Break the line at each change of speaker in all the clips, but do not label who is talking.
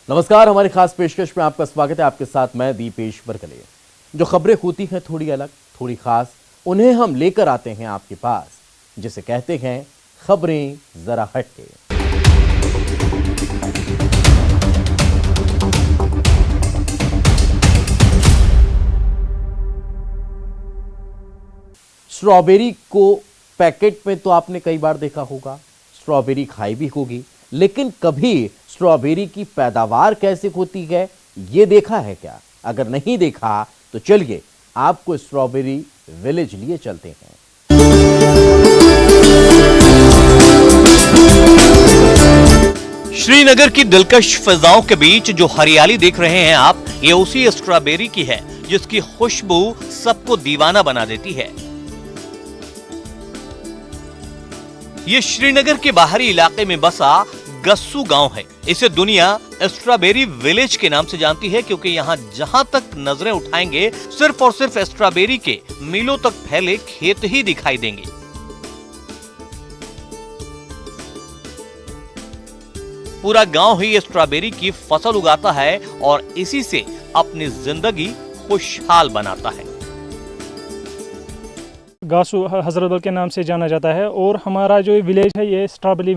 नमस्कार, हमारी खास पेशकश में आपका स्वागत है। आपके साथ मैं दीपेश बरकले। जो खबरें होती हैं थोड़ी अलग, थोड़ी खास, उन्हें हम लेकर आते हैं आपके पास, जिसे कहते हैं खबरें जरा हटके। स्ट्रॉबेरी को पैकेट में तो आपने कई बार देखा होगा, स्ट्रॉबेरी खाई भी होगी, लेकिन कभी स्ट्रॉबेरी की पैदावार कैसे होती है ये देखा है क्या? अगर नहीं देखा तो चलिए आपको स्ट्रॉबेरी विलेज लिए चलते हैं।
श्रीनगर की दिलकश फिजाओं के बीच जो हरियाली देख रहे हैं आप, ये उसी स्ट्रॉबेरी की है जिसकी खुशबू सबको दीवाना बना देती है। ये श्रीनगर के बाहरी इलाके में बसा गस्सू गांव है। इसे दुनिया स्ट्रॉबेरी विलेज के नाम से जानती है क्योंकि यहाँ जहाँ तक नजरें उठाएंगे सिर्फ और सिर्फ स्ट्रॉबेरी के मीलों तक फैले खेत ही दिखाई देंगे। पूरा गांव ही स्ट्रॉबेरी की फसल उगाता है और इसी से अपनी जिंदगी खुशहाल बनाता है।
गासू हजरतबल के नाम से जाना जाता है और हमारा जो विलेज है ये स्ट्रॉबेरी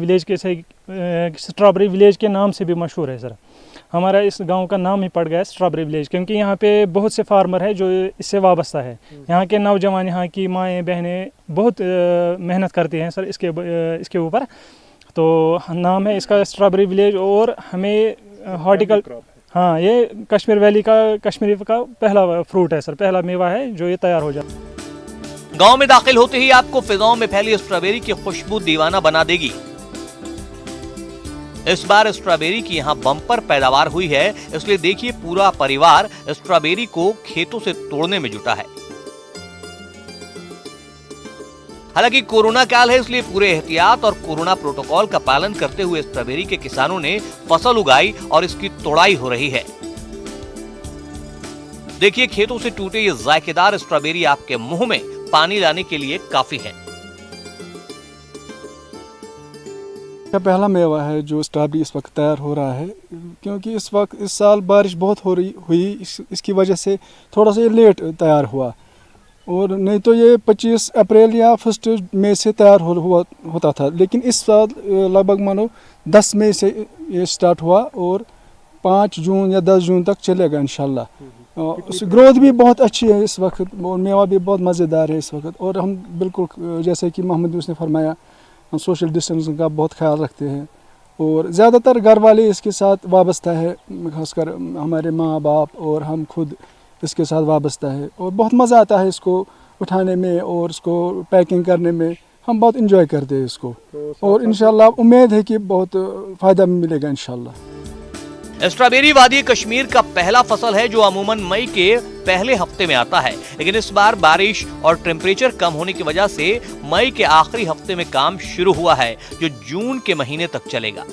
विलेज के नाम से भी मशहूर है सर। हमारा इस गांव का नाम ही पड़ गया स्ट्रॉबेरी विलेज क्योंकि यहाँ पे बहुत से फार्मर है जो इससे वाबस्ता है। यहाँ के नौजवान, यहाँ की माएँ बहनें बहुत मेहनत करती हैं सर इसके ऊपर। तो नाम है इसका स्ट्रॉबेरी विलेज और हमें हाँ, ये कश्मीरी का पहला फ्रूट है सर, पहला मेवा है जो ये तैयार हो जाता है।
गांव में दाखिल होते ही आपको फिजाओं में फैली स्ट्रॉबेरी की खुशबू दीवाना बना देगी। इस बार स्ट्रॉबेरी की यहाँ बम्पर पैदावार हुई है, इसलिए देखिए पूरा परिवार स्ट्रॉबेरी को खेतों से तोड़ने में जुटा है। हालांकि कोरोना काल है इसलिए पूरे एहतियात और कोरोना प्रोटोकॉल का पालन करते हुए स्ट्रॉबेरी के किसानों ने फसल उगाई और इसकी तोड़ाई हो रही है। देखिए खेतों से टूटे ये जायकेदार स्ट्रॉबेरी आपके मुंह में पानी लाने के लिए काफी है।
पहला मेवा है जो स्ट्रॉबेरी इस वक्त तैयार हो रहा है क्योंकि इस साल बारिश बहुत हुई इसकी वजह से थोड़ा सा ये लेट तैयार हुआ और नहीं तो ये 25 अप्रैल या 1 मई से तैयार होता था, लेकिन इस साल लगभग मानो 10 मई से ये स्टार्ट हुआ और 5 जून या 10 जून तक चलेगा इंशाल्लाह। ग्रोथ भी बहुत अच्छी है इस वक्त और मेवा भी बहुत मज़ेदार है इस वक्त। और हम बिल्कुल जैसे कि मोहम्मद यूसुफ ने फरमाया, हम सोशल डिस्टेंसिंग का बहुत ख्याल रखते हैं और ज़्यादातर घर वाले इसके साथ वाबस्ता है, खासकर हमारे माँ बाप और हम खुद इसके साथ वाबस्ता है और बहुत मज़ा आता है इसको उठाने में और इसको पैकिंग करने में। हम बहुत इंजॉय करते हैं इसको और इंशाल्लाह उम्मीद है कि बहुत फ़ायदा मिलेगा इंशाल्लाह।
स्ट्रॉबेरी वादी कश्मीर का पहला फसल है जो अमूमन मई के पहले हफ्ते में आता है, लेकिन इस बार बारिश और टेम्परेचर कम होने की वजह से मई के आखिरी हफ्ते में काम शुरू हुआ है जो जून के महीने तक चलेगा।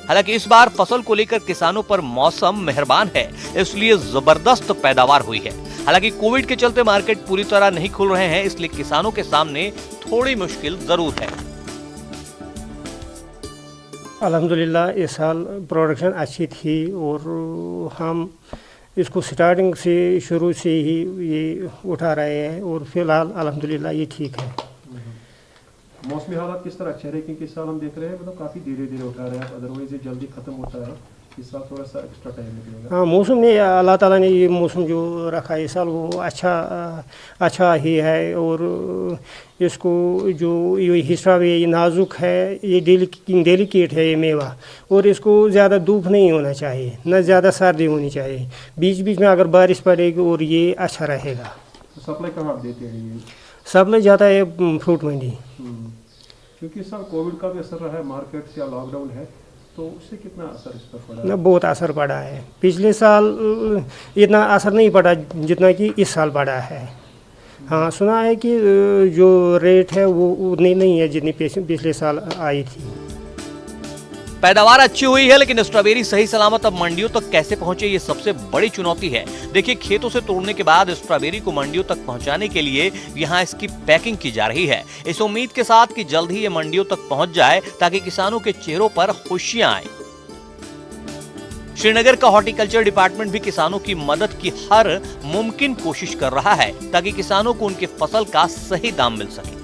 हालांकि इस बार फसल को लेकर किसानों पर मौसम मेहरबान है, इसलिए जबरदस्त पैदावार हुई है। हालांकि कोविड के चलते मार्केट पूरी तरह नहीं खुल रहे हैं, इसलिए किसानों के सामने थोड़ी मुश्किल जरूर है।
अल्हम्दुलिल्लाह इस साल प्रोडक्शन अच्छी थी और हम इसको स्टार्टिंग से शुरू से ही ये उठा रहे हैं और फिलहाल अल्हम्दुलिल्लाह ये ठीक है।
मौसमी हालात किस तरह अच्छे रहे क्योंकि इस साल हम देख रहे हैं मतलब काफ़ी धीरे धीरे उठा रहे हैं, अदरवाइज ये जल्दी ख़त्म होता है, इस साल थोड़ा सा एक्स्ट्रा टाइम लगेगा।
हाँ, मौसम ने अल्लाह ताला ने ये मौसम जो रखा है इस साल वो अच्छा ही है और इसको जो ये हिस्सा भी ये नाजुक है, ये डेलिकेट है ये मेवा और इसको ज़्यादा धूप नहीं होना चाहिए, न ज़्यादा सर्दी होनी चाहिए, बीच बीच में अगर बारिश पड़ेगी और ये अच्छा रहेगा।
तो सप्लाई कहाँ आप देते हैं ये?
सप्लाई जाता है फ्रूट मंडी।
क्योंकि इस साल कोविड का भी असर रहा है, मार्केट से लॉकडाउन है, तो उससे कितना असर इस पर पड़ा है?
बहुत असर पड़ा है। पिछले साल इतना असर नहीं पड़ा जितना कि इस साल पड़ा है। हाँ, सुना है कि जो रेट है वो उतनी नहीं है जितनी पिछले साल आई थी।
पैदावार अच्छी हुई है, लेकिन स्ट्रॉबेरी सही सलामत अब मंडियों तक कैसे पहुंचे ये सबसे बड़ी चुनौती है। देखिए खेतों से तोड़ने के बाद स्ट्रॉबेरी को मंडियों तक पहुंचाने के लिए यहाँ इसकी पैकिंग की जा रही है, इस उम्मीद के साथ कि जल्द ही ये मंडियों तक पहुंच जाए ताकि किसानों के चेहरों पर खुशियां आए। श्रीनगर का हॉर्टिकल्चर डिपार्टमेंट भी किसानों की मदद की हर मुमकिन कोशिश कर रहा है ताकि किसानों को उनके फसल का सही दाम मिल सके।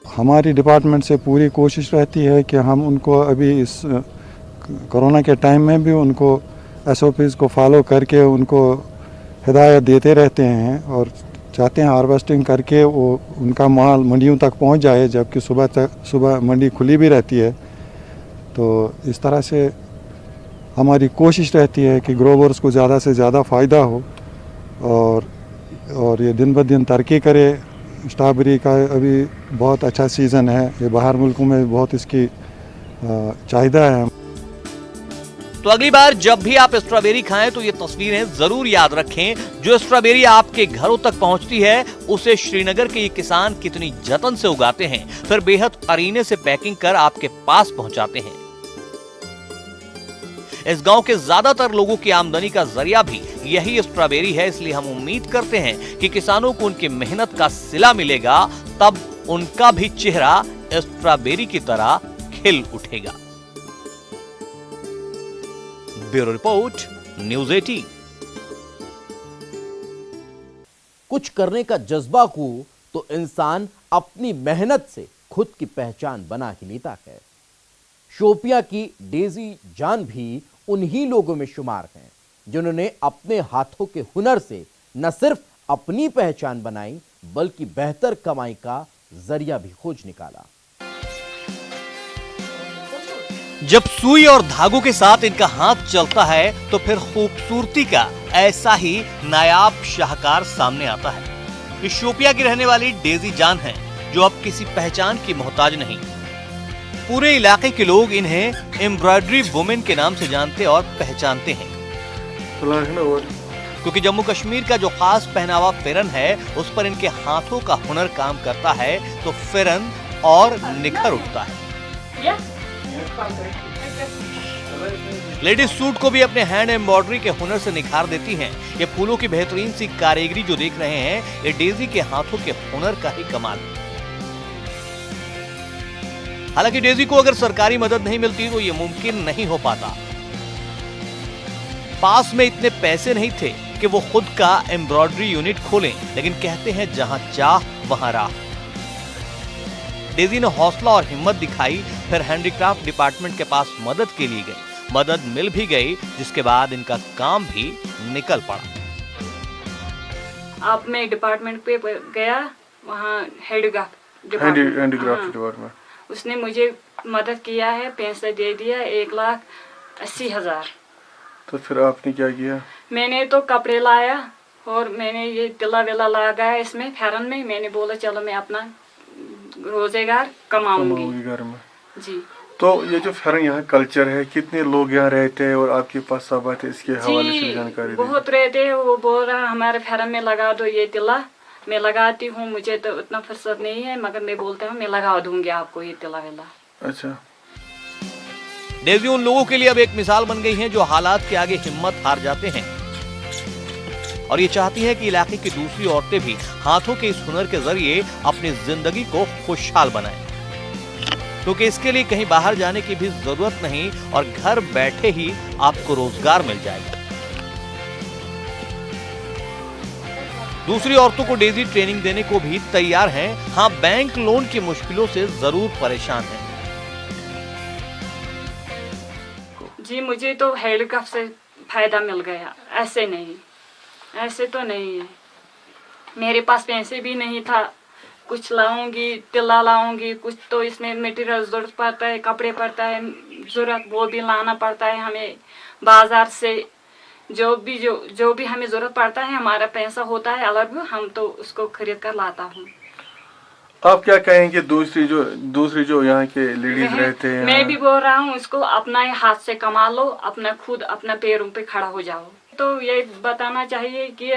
हमारी डिपार्टमेंट से पूरी कोशिश रहती है कि हम उनको अभी इस कोरोना के टाइम में भी उनको SOPs को फॉलो करके उनको हिदायत देते रहते हैं और चाहते हैं हार्वेस्टिंग करके वो उनका माल मंडियों तक पहुंच जाए, जबकि सुबह मंडी खुली भी रहती है। तो इस तरह से हमारी कोशिश रहती है कि ग्रोवर्स को ज़्यादा से ज़्यादा फ़ायदा हो और ये दिन ब दिन तरक्की करे। स्ट्रॉबेरी का अभी बहुत अच्छा सीज़न है, ये बाहर मुल्कों में बहुत इसकी चाहिदा है।
तो अगली बार जब भी आप स्ट्रॉबेरी खाएं तो ये तस्वीरें जरूर याद रखें। जो स्ट्रॉबेरी आपके घरों तक पहुंचती है उसे श्रीनगर के ये किसान कितनी जतन से उगाते हैं, फिर बेहद करीने से पैकिंग कर आपके पास पहुंचाते हैं। इस गांव के ज्यादातर लोगों की आमदनी का जरिया भी यही स्ट्रॉबेरी है, इसलिए हम उम्मीद करते हैं कि किसानों को उनकी मेहनत का सिला मिलेगा, तब उनका भी चेहरा स्ट्रॉबेरी की तरह खिल उठेगा। Bureau report, news 18।
कुछ करने का जज्बा हो तो इंसान अपनी मेहनत से खुद की पहचान बना ही लेता है। शोपियां की डेजी जान भी उन्हीं लोगों में शुमार हैं जिन्होंने अपने हाथों के हुनर से न सिर्फ अपनी पहचान बनाई बल्कि बेहतर कमाई का जरिया भी खोज निकाला।
जब सुई और धागों के साथ इनका हाथ चलता है तो फिर खूबसूरती का ऐसा ही नायाब शाहकार सामने आता है। ये शोपिया की रहने वाली डेजी जान है जो अब किसी पहचान की मोहताज नहीं। पूरे इलाके के लोग इन्हें एम्ब्रॉयडरी वुमेन के नाम से जानते और पहचानते हैं, क्योंकि जम्मू कश्मीर का जो खास पहनावा फिरन है उस पर इनके हाथों का हुनर काम करता है तो फिरन और निखर उठता है। लेडीज सूट को भी अपने हैंड एम्ब्रॉयडरी के हुनर से निखार देती हैं। ये फूलों की बेहतरीन सी कारीगरी जो देख रहे हैं ये डेजी के हाथों के हुनर का ही कमाल है। हालांकि डेजी को अगर सरकारी मदद नहीं मिलती तो ये मुमकिन नहीं हो पाता। पास में इतने पैसे नहीं थे कि वो खुद का एम्ब्रॉयडरी यूनिट खोलें, लेकिन कहते हैं जहां चाह वहां राह। डेजी ने हौसला और हिम्मत दिखाई, फिर हैंडीक्राफ्ट डिपार्टमेंट के पास मदद के लिए गई। मदद मिल भी गई, जिसके बाद इनका काम भी निकल पड़ा।
अब मैं डिपार्टमेंट पे गया, वहाँ हैंडीक्राफ्ट डिपार्टमेंट, उसने मुझे मदद किया है, पैसा दे दिया 1,80,000।
तो फिर आपने क्या किया?
मैंने तो कपड़े लाया और मैंने ये तिला विला लगाया इसमें फेरन में। मैंने बोला चलो मैं अपना रोजगार कमाऊंगी
घर में।
जी।
तो ये जो फेरन यहाँ कल्चर है, कितने लोग यहाँ रहते हैं और आपके पास सब आते हैं, इसके हवाले से जानकारी
बहुत रहते हैं। वो बोल रहा हमारे फेरन में लगा दो ये तिला। मैं लगाती हूँ, मुझे तो उतना फुर्सत नहीं है, मगर मैं बोलता हूँ मैं लगा दूंगी आपको ये तिला विला।
अच्छा।
डेजी उन लोगों के लिए अब एक मिसाल बन गई हैं जो हालात के आगे हिम्मत हार जाते हैं और ये चाहती हैं कि इलाके की दूसरी औरतें भी हाथों के इस हुनर के जरिए अपनी जिंदगी को खुशहाल बनाएं, क्योंकि इसके लिए कहीं बाहर जाने की भी जरूरत नहीं और घर बैठे ही आपको रोजगार मिल जाएगा। दूसरी औरतों को डेजी ट्रेनिंग देने को भी तैयार हैं। हाँ, बैंक लोन की मुश्किलों से जरूर परेशान हैं।
जी, मुझे तो हैंडीक्राफ्ट से फायदा मिल गया, ऐसे नहीं, ऐसे तो नहीं है। मेरे पास पैसे भी नहीं था, कुछ लाऊंगी, तिला लाऊंगी, कुछ तो इसमें मटेरियल जरूरत पड़ता है, कपड़े पड़ता है जरूरत, वो भी लाना पड़ता है हमें बाजार से। जो भी हमें जरूरत पड़ता है, हमारा पैसा होता है अलग, हम तो उसको खरीद कर लाता हूँ।
आप क्या कहेंगे दूसरी जो यहाँ के लेडीज रहते हैं?
मैं भी बोल रहा हूँ उसको अपना हाथ से कमा लो, अपना खुद अपना पैरों पे खड़ा हो जाओ। तो ये बताना चाहिए कि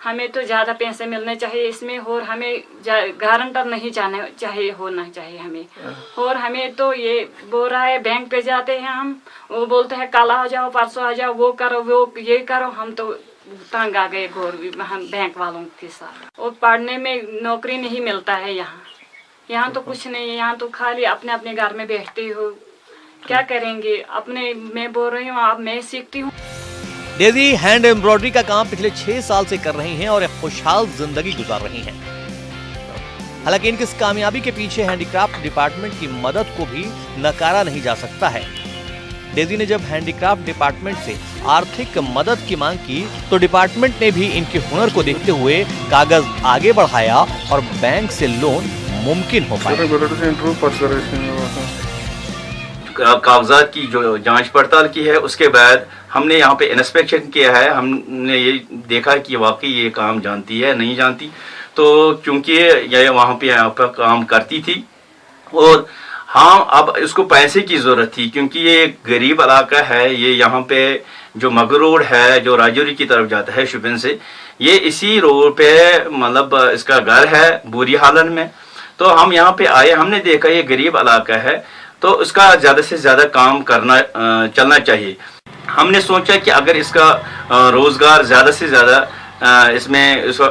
हमें तो ज़्यादा पैसे मिलने चाहिए इसमें, और हमें गारंटर नहीं जाने चाहिए, होना चाहिए हमें। और हमें तो ये बोल रहा है बैंक पे जाते हैं हम, वो बोलते हैं कल आ जाओ, परसों आ जाओ, वो करो, वो ये करो। हम तो तंग आ गए हम बैंक वालों के साथ। और पढ़ने में नौकरी नहीं मिलता है यहाँ तो कुछ नहीं है। यहाँ तो खाली अपने अपने घर में बैठते हो, क्या करेंगे अपने, मैं बोल रही हूँ आप, मैं सीखती हूँ।
डेजी हैंड एम्ब्रॉयडरी का काम पिछले 6 साल से कर रही हैं और एक खुशहाल जिंदगी गुजार रही हैं। हालांकि इनकी इस कामयाबी के पीछे हैंडीक्राफ्ट डिपार्टमेंट की मदद को भी नकारा नहीं जा सकता है। डेजी ने जब हैंडीक्राफ्ट डिपार्टमेंट से आर्थिक मदद की मांग की तो डिपार्टमेंट ने भी इनके हुनर को देखते हुए कागज आगे बढ़ाया और बैंक से लोन मुमकिन हो पाया।
कागजात की जो जांच पड़ताल की है, उसके बाद हमने यहाँ पे इंस्पेक्शन किया है। हमने ये देखा कि वाकई ये काम जानती है नहीं जानती, तो क्योंकि ये वहाँ पे काम करती थी और हाँ अब इसको पैसे की ज़रूरत थी, क्योंकि ये गरीब इलाका है। ये यहाँ पे जो मगर रोड है जो राजौरी की तरफ जाता है शुपिन से, ये इसी रोड पे मतलब इसका घर है बुरी हालत में। तो हम यहाँ पे आए, हमने देखा ये गरीब इलाका है तो इसका ज़्यादा से ज़्यादा काम करना चलना चाहिए। हमने सोचा कि अगर इसका रोज़गार ज़्यादा से ज़्यादा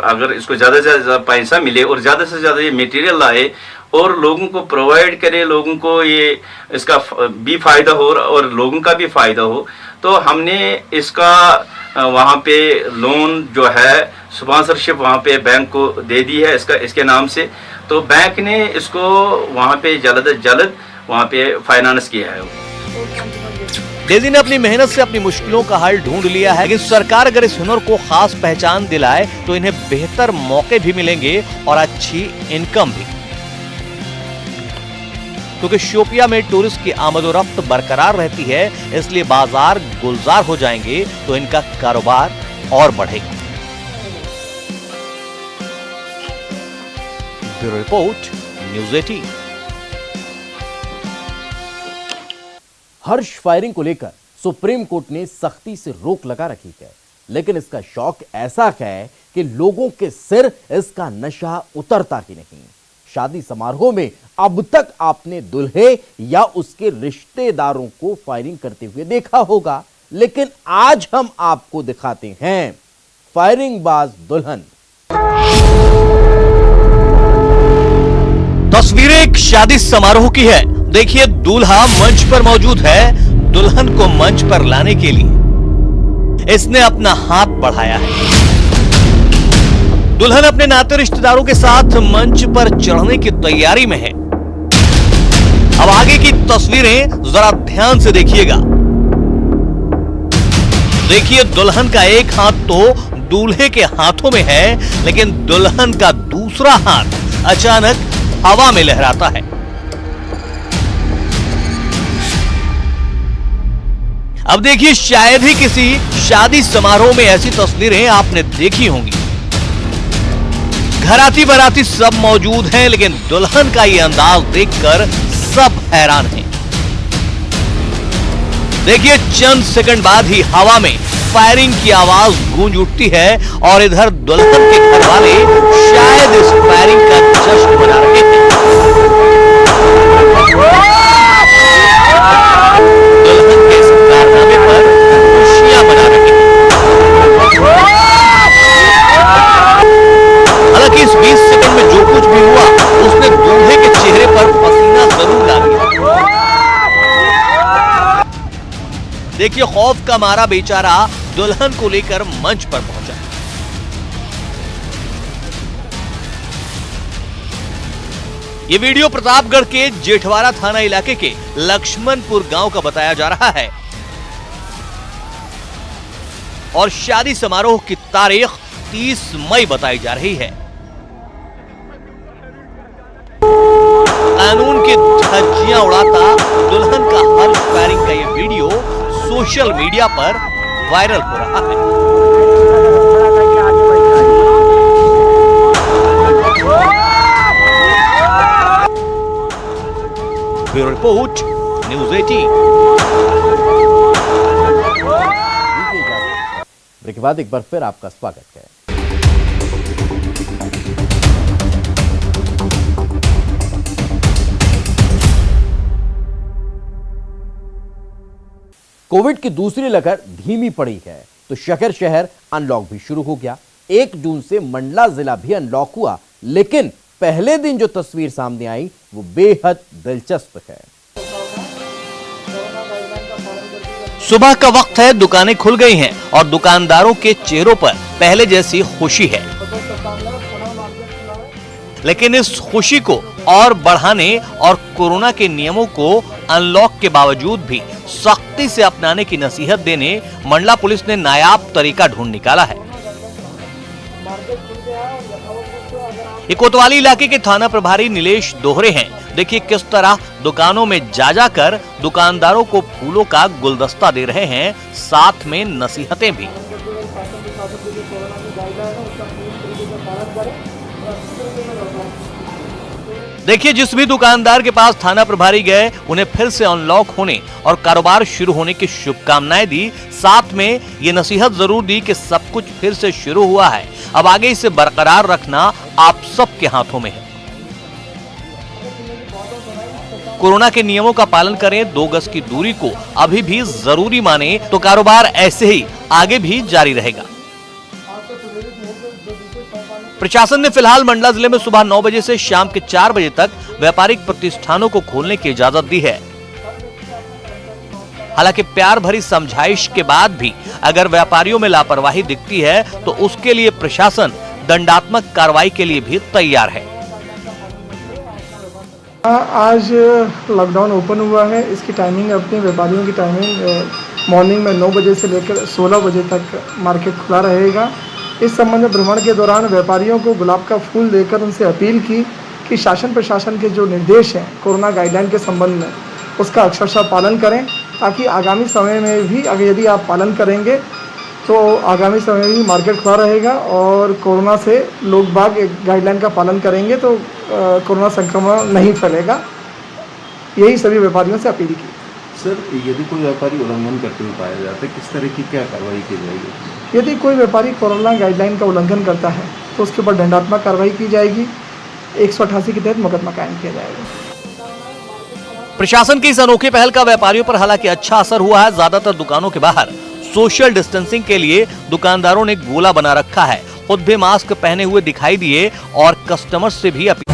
अगर इसको ज़्यादा से ज़्यादा पैसा मिले और ज़्यादा से ज़्यादा ये मटेरियल लाए और लोगों को प्रोवाइड करे, लोगों को ये इसका भी फ़ायदा हो और लोगों का भी फ़ायदा हो, तो हमने इसका वहाँ पे लोन जो है स्पॉन्सरशिप वहाँ पे बैंक को दे दी है इसके नाम से। तो बैंक ने इसको वहाँ पे जल्द वहाँ पे फाइनेंस किया है।
डेजी ने अपनी मेहनत से अपनी मुश्किलों का हल ढूंढ लिया है कि सरकार अगर इस हुनर को खास पहचान दिलाए तो इन्हें बेहतर मौके भी मिलेंगे और अच्छी इनकम भी, क्योंकि शोपिया में टूरिस्ट की आमदोरफ्त बरकरार रहती है, इसलिए बाजार गुलजार हो जाएंगे तो इनका कारोबार और बढ़ेगा। Bureau report, news 18।
हर्ष फायरिंग को लेकर सुप्रीम कोर्ट ने सख्ती से रोक लगा रखी है, लेकिन इसका शौक ऐसा है कि लोगों के सिर इसका नशा उतरता ही नहीं। शादी समारोह में अब तक आपने दुल्हे या उसके रिश्तेदारों को फायरिंग करते हुए देखा होगा, लेकिन आज हम आपको दिखाते हैं फायरिंग बाज दुल्हन।
तस्वीरें एक शादी समारोह की है। देखिए, दूल्हा मंच पर मौजूद है दुल्हन को मंच पर लाने के लिए। इसने अपना हाथ बढ़ाया है। दुल्हन अपने नाते रिश्तेदारों के साथ मंच पर चढ़ने की तैयारी में है। अब आगे की तस्वीरें जरा ध्यान से देखिएगा। देखिए, दुल्हन का एक हाथ तो दूल्हे के हाथों में है, लेकिन दुल्हन का दूसरा हाथ अचानक हवा में लहराता है। अब देखिए, शायद ही किसी शादी समारोह में ऐसी तस्वीरें आपने देखी होंगी। घराती बाराती सब मौजूद हैं, लेकिन दुल्हन का ये अंदाज देखकर सब हैरान हैं। देखिए, चंद सेकंड बाद ही हवा में फायरिंग की आवाज गूंज उठती है और इधर दुल्हन के घर वाले शायद इस फायरिंग का जश्न मना रहे हैं। दुल्हन के इस कारनामे पर खुशियां मना रहे हैं। हालांकि इस 20 सेकंड में जो कुछ भी हुआ उसने दूल्हे के चेहरे पर पसीना जरूर डाल दिया। देखिए, खौफ का मारा बेचारा दुल्हन को लेकर मंच पर पहुंचा। ये वीडियो प्रतापगढ़ के जेठवाड़ा थाना इलाके के लक्ष्मणपुर गांव का बताया जा रहा है और शादी समारोह की तारीख 30 मई बताई जा रही है। कानून की धज्जियां उड़ाता दुल्हन का हर्ष फायरिंग का यह वीडियो सोशल मीडिया पर वायरल हो रहा है। Bureau report, news 18।
ब्रेक के बाद एक बार फिर आपका स्वागत है। कोविड की दूसरी लहर धीमी पड़ी है तो शहर अनलॉक भी शुरू हो गया। 1 जून से मंडला जिला भी अनलॉक हुआ, लेकिन पहले दिन जो तस्वीर सामने आई वो बेहद दिलचस्प है।
सुबह का वक्त है, दुकानें खुल गई हैं और दुकानदारों के चेहरों पर पहले जैसी खुशी है। लेकिन इस खुशी को और बढ़ाने और कोरोना के नियमों को अनलॉक के बावजूद भी सख्ती से अपनाने की नसीहत देने मंडला पुलिस ने नायाब तरीका ढूंढ निकाला है। ये कोतवाली इलाके के थाना प्रभारी नीलेश दोहरे हैं। देखिए किस तरह दुकानों में जा कर दुकानदारों को फूलों का गुलदस्ता दे रहे हैं, साथ में नसीहतें भी। देखिए जिस भी दुकानदार के पास थाना प्रभारी गए, उन्हें फिर से अनलॉक होने और कारोबार शुरू होने की शुभकामनाएं दी, साथ में ये नसीहत जरूर दी कि सब कुछ फिर से शुरू हुआ है, अब आगे इसे बरकरार रखना आप सबके हाथों में है। कोरोना के नियमों का पालन करें, 2 गज की दूरी को अभी भी जरूरी माने, तो कारोबार ऐसे ही आगे भी जारी रहेगा। प्रशासन ने फिलहाल मंडला जिले में सुबह 9 बजे से शाम के 4 बजे तक व्यापारिक प्रतिष्ठानों को खोलने की इजाजत दी है। हालांकि प्यार भरी समझाइश के बाद भी अगर व्यापारियों में लापरवाही दिखती है तो उसके लिए प्रशासन दंडात्मक कार्रवाई के लिए भी तैयार है।
आज लॉकडाउन ओपन हुआ है। इसकी टाइमिंग अपने व्यापारियों की टाइमिंग मॉर्निंग में 9 बजे से लेकर 16 बजे तक मार्केट खुला रहेगा। इस संबंध में भ्रमण के दौरान व्यापारियों को गुलाब का फूल देकर उनसे अपील की कि शासन प्रशासन के जो निर्देश हैं कोरोना गाइडलाइन के संबंध में उसका अक्षरशः पालन करें, ताकि आगामी समय में भी अगर यदि आप पालन करेंगे तो आगामी समय में भी मार्केट खुला रहेगा और कोरोना से लोग बाग गाइडलाइन का पालन करेंगे तो कोरोना संक्रमण नहीं फैलेगा। यही सभी व्यापारियों से अपील की।
सर, यदि कोई व्यापारी उल्लंघन करते हुए पाया जाता है, किस तरह की क्या कार्रवाई की जाएगी?
यदि कोई व्यापारी कोरोना गाइडलाइन का उल्लंघन करता है तो उसके ऊपर दंडात्मक कार्रवाई की जाएगी। 188 के तहत मुकदमा कायम किया जाएगा।
प्रशासन की इस अनोखी पहल का व्यापारियों पर हालांकि अच्छा असर हुआ है। ज्यादातर दुकानों के बाहर सोशल डिस्टेंसिंग के लिए दुकानदारों ने गोला बना रखा है, खुद भी मास्क पहने हुए दिखाई दिए और कस्टमर से भी अपील